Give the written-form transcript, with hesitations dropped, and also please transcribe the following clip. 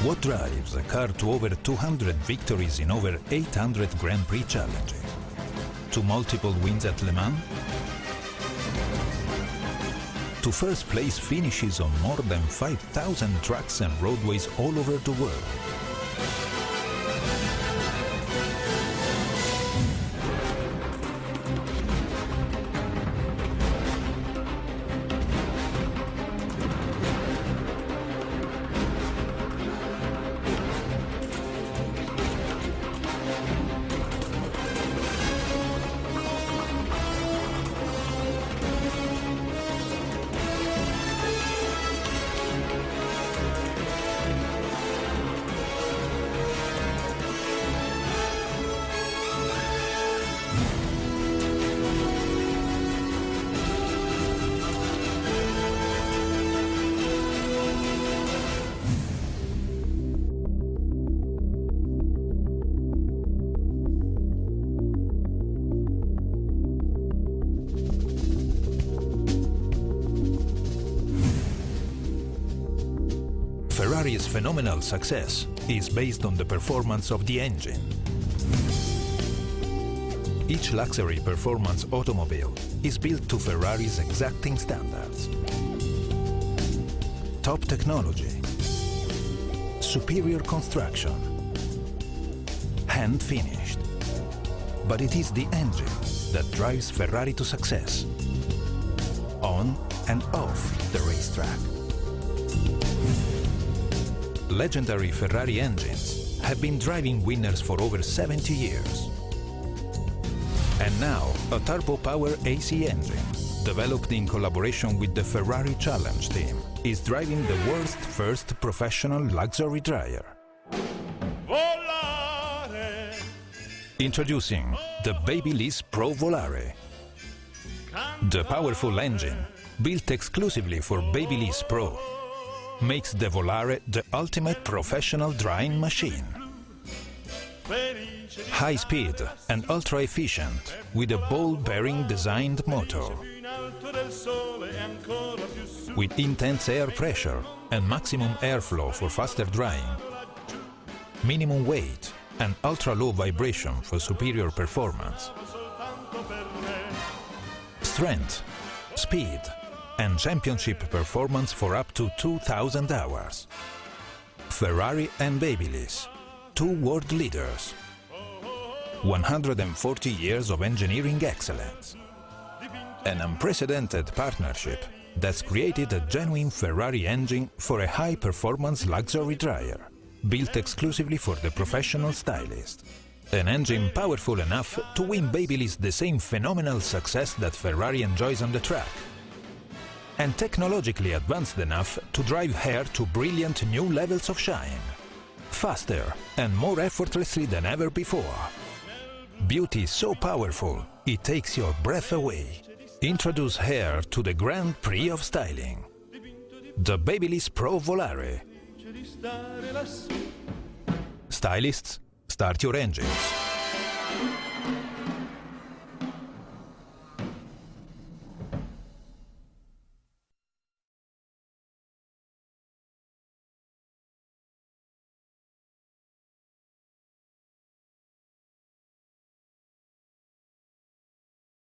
What drives a car to over 200 victories in over 800 Grand Prix challenges? To multiple wins at Le Mans? To first place finishes on more than 5,000 tracks and roadways all over the world? Ferrari's phenomenal success is based on the performance of the engine. Each luxury performance automobile is built to Ferrari's exacting standards. Top technology, superior construction, hand-finished. But it is the engine that drives Ferrari to success, on and off the racetrack. Legendary Ferrari engines have been driving winners for over 70 years. And now, a turbo-power AC engine, developed in collaboration with the Ferrari Challenge team, is driving the world's first professional luxury dryer. VOLARE. Introducing the BaByliss Pro VOLARE. The powerful engine, built exclusively for BaByliss Pro, makes the VOLARE the ultimate professional drying machine. High speed and ultra efficient, with a ball-bearing designed motor. With intense air pressure and maximum airflow for faster drying. Minimum weight and ultra-low vibration for superior performance. Strength, speed and championship performance for up to 2,000 hours. Ferrari and BaByliss, two world leaders. 140 years of engineering excellence. An unprecedented partnership that's created a genuine Ferrari engine for a high-performance luxury dryer, built exclusively for the professional stylist. An engine powerful enough to win BaByliss the same phenomenal success that Ferrari enjoys on the track. And technologically advanced enough to drive hair to brilliant new levels of shine. Faster and more effortlessly than ever before. Beauty so powerful, it takes your breath away. Introduce hair to the Grand Prix of styling. The BaByliss Pro VOLARE. Stylists, start your engines.